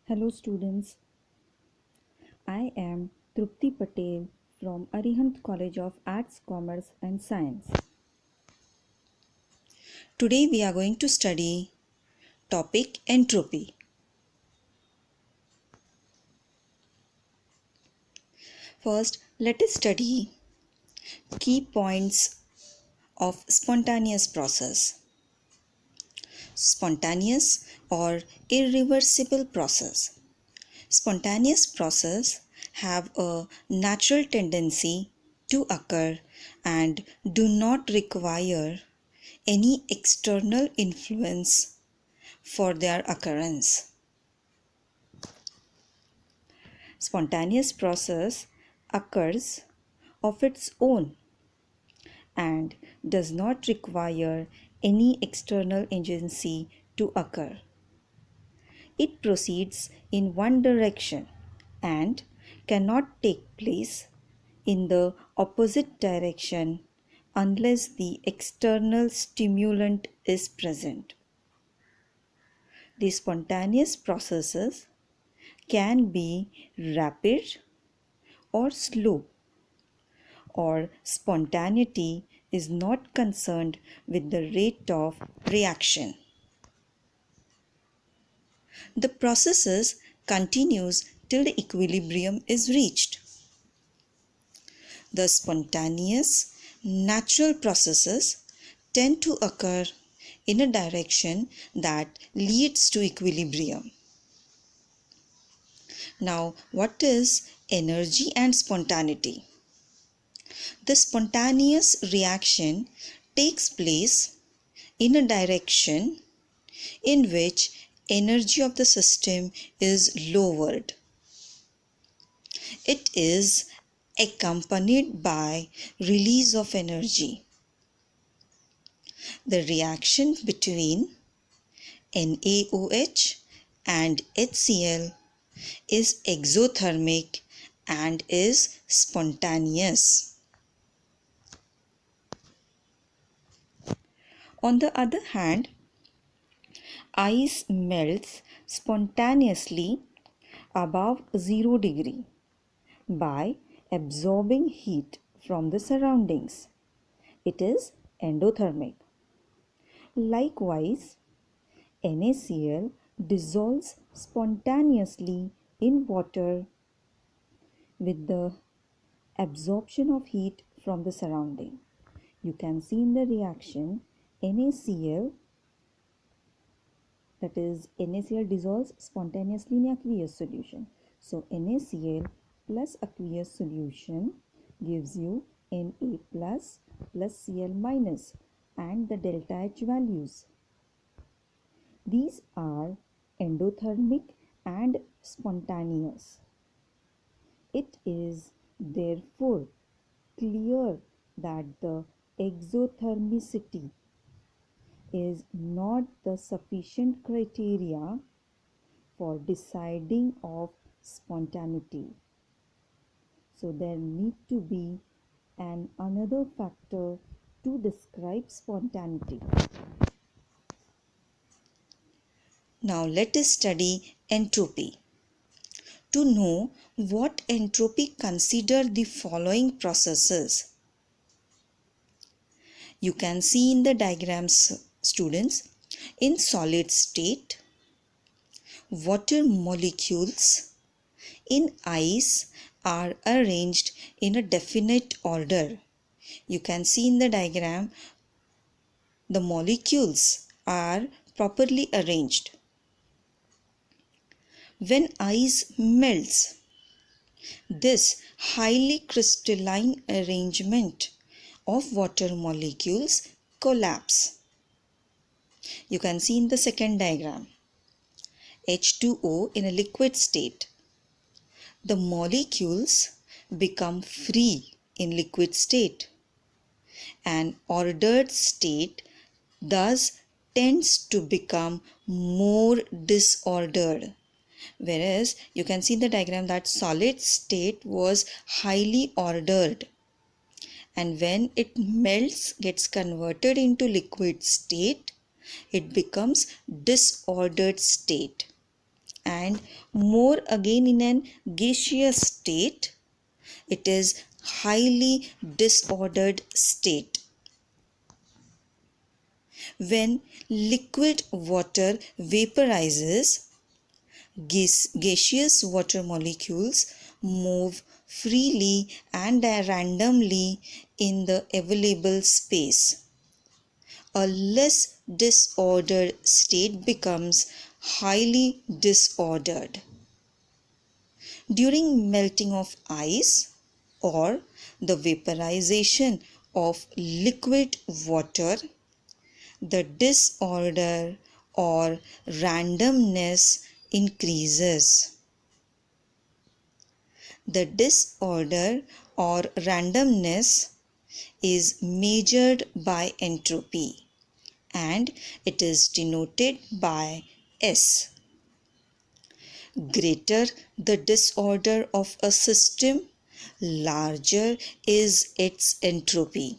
Hello students, I am Trupti Patel from Arihant College of Arts, Commerce and Science. Today we are going to study topic entropy. First, let us study key points of spontaneous process. Spontaneous or irreversible process. Spontaneous process have a natural tendency to occur and do not require any external influence for their occurrence. Spontaneous process occurs of its own and does not require any external agency to occur. It proceeds in one direction and cannot take place in the opposite direction unless the external stimulant is present. The spontaneous processes can be rapid or slow, or spontaneity is not concerned with the rate of reaction. The processes continues till the equilibrium is reached. The spontaneous natural processes tend to occur in a direction that leads to equilibrium. Now, what is energy and spontaneity? The spontaneous reaction takes place in a direction in which energy of the system is lowered. It is accompanied by release of energy. The reaction between NaOH and HCl is exothermic and is spontaneous. On the other hand, ice melts spontaneously above 0 degree by absorbing heat from the surroundings. It is endothermic. Likewise, NaCl dissolves spontaneously in water with the absorption of heat from the surrounding. You can see in the reaction NaCl, that is NaCl dissolves spontaneously in aqueous solution. So NaCl plus aqueous solution gives you Na plus Cl minus and the delta H values. These are endothermic and spontaneous. It is therefore clear that the exothermicity is not the sufficient criteria for deciding of spontaneity. So there need to be another factor to describe spontaneity. Now let us study entropy. To know what entropy, consider the following processes. You can see in the diagrams, students, in solid state, water molecules in ice are arranged in a definite order. You can see in the diagram the molecules are properly arranged. When ice melts, this highly crystalline arrangement of water molecules collapse. You can see in the second diagram, H2O in a liquid state. The molecules become free in liquid state. An ordered state thus tends to become more disordered. Whereas you can see in the diagram that solid state was highly ordered, and when it melts, gets converted into liquid state, it becomes disordered state. and more again in an gaseous state. It is highly disordered state. When liquid water vaporizes, gaseous water molecules move freely and randomly in the available space. A less disordered state becomes highly disordered. During melting of ice or the vaporization of liquid water, the disorder or randomness increases. The disorder or randomness is measured by entropy and it is denoted by S. Greater the disorder of a system, larger is its entropy.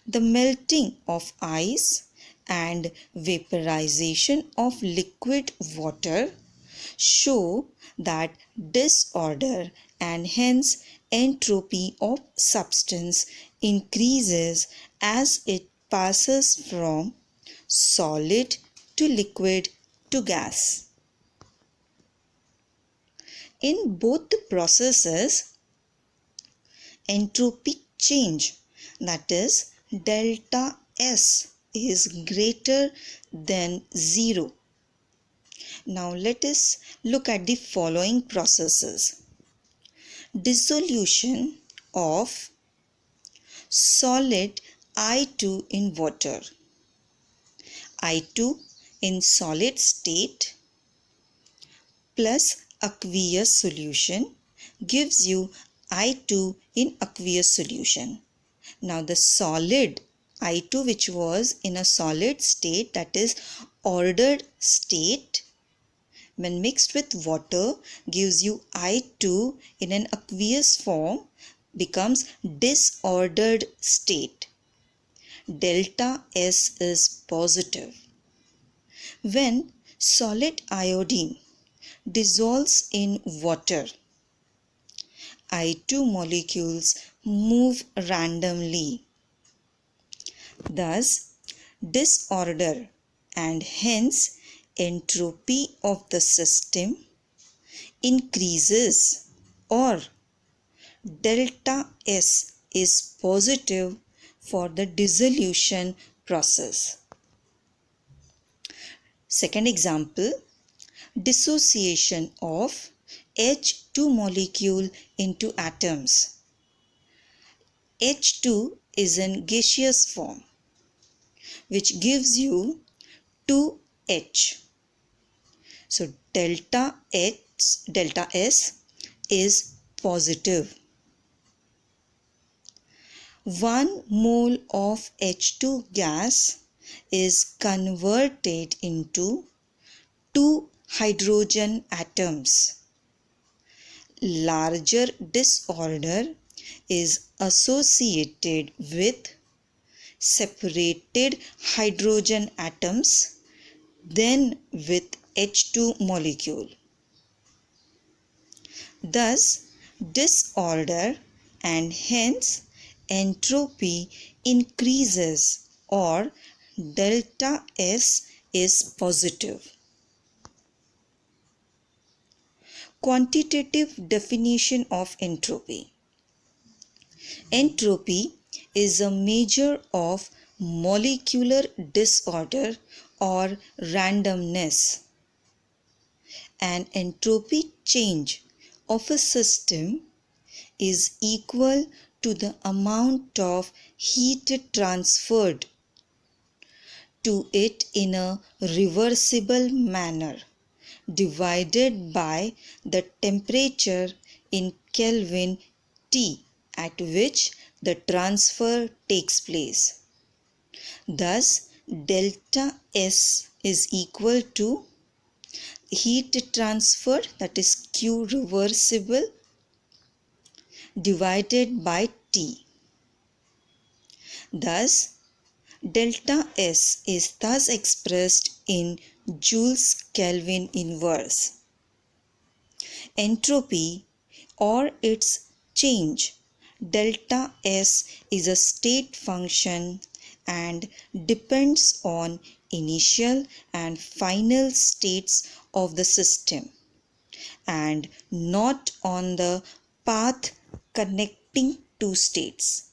The melting of ice and vaporization of liquid water show that disorder and hence entropy of substance increases as it passes from solid to liquid to gas. In both the processes, entropy change, that is delta S, is greater than 0. Now let us look at the following processes. Dissolution of solid I2 in water. I2 in solid state plus aqueous solution gives you I2 in aqueous solution. Now the solid I2 which was in a solid state, that is ordered state, when mixed with water gives you I2 in an aqueous form, becomes disordered state. Delta S is positive. When solid iodine dissolves in water, I2 molecules move randomly. Thus, disorder and hence entropy of the system increases, or delta S is positive for the dissolution process. Second example, dissociation of H2 molecule into atoms. H2 is in gaseous form which gives you 2H. So delta S is positive. 1 mole of H2 gas is converted into 2 hydrogen atoms. Larger disorder is associated with separated hydrogen atoms than with H2 molecule. Thus, disorder and hence entropy increases, or delta S is positive. Quantitative definition of entropy. Entropy is a measure of molecular disorder or randomness. An entropy change of a system is equal to the amount of heat transferred to it in a reversible manner divided by the temperature in Kelvin T at which the transfer takes place. Thus, delta S is equal to heat transfer, that is Q reversible, divided by T. Thus, Delta S is thus expressed in Joules Kelvin inverse. Entropy or its change, delta S is a state function and depends on initial and final states of the system and not on the path connecting two states.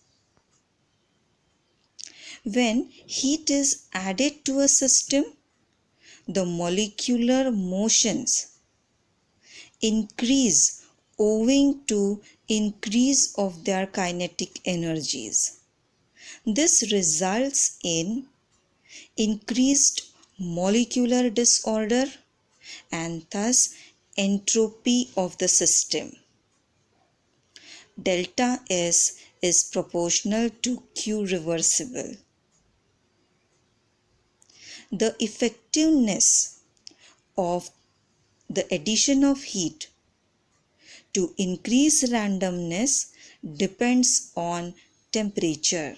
When heat is added to a system, the molecular motions increase owing to increase of their kinetic energies. This results in increased molecular disorder and thus entropy of the system. Delta S is proportional to Q reversible. The effectiveness of the addition of heat to increase randomness depends on temperature.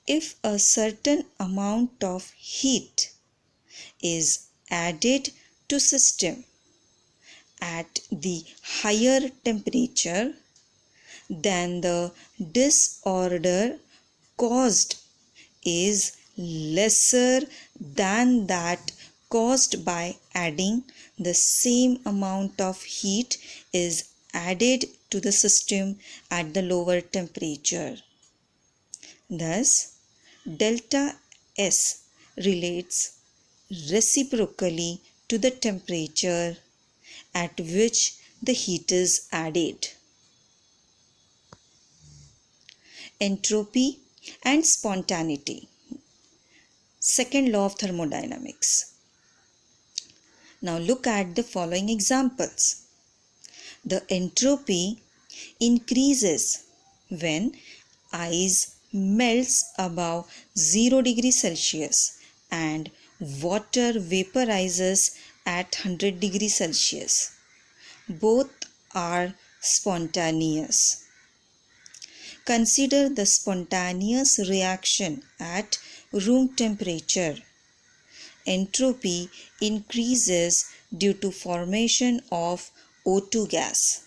If a certain amount of heat is added to system at the higher temperature, then the disorder caused is lesser than that caused by adding the same amount of heat is added to the system at the lower temperature. Thus, delta S relates reciprocally to the temperature at which the heat is added. Entropy and spontaneity. Second law of thermodynamics. Now look at the following examples. The entropy increases when ice melts above 0 degrees Celsius and water vaporizes at 100 degrees Celsius. Both are spontaneous. Consider the spontaneous reaction at room temperature. Entropy increases due to formation of O2 gas.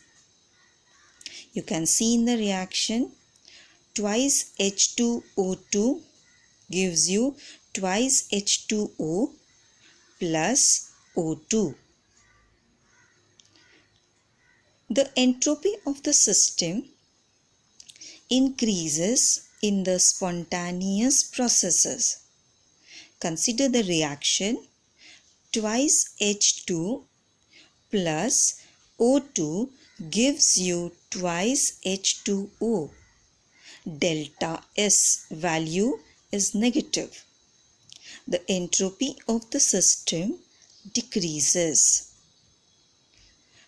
You can see in the reaction twice H2O2 gives you twice H2O plus O2. The entropy of the system increases in the spontaneous processes. Consider the reaction twice H2 plus O2 gives you twice H2O. Delta S value is negative. The entropy of the system decreases.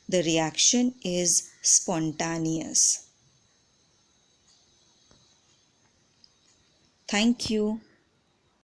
The reaction is spontaneous. Thank you.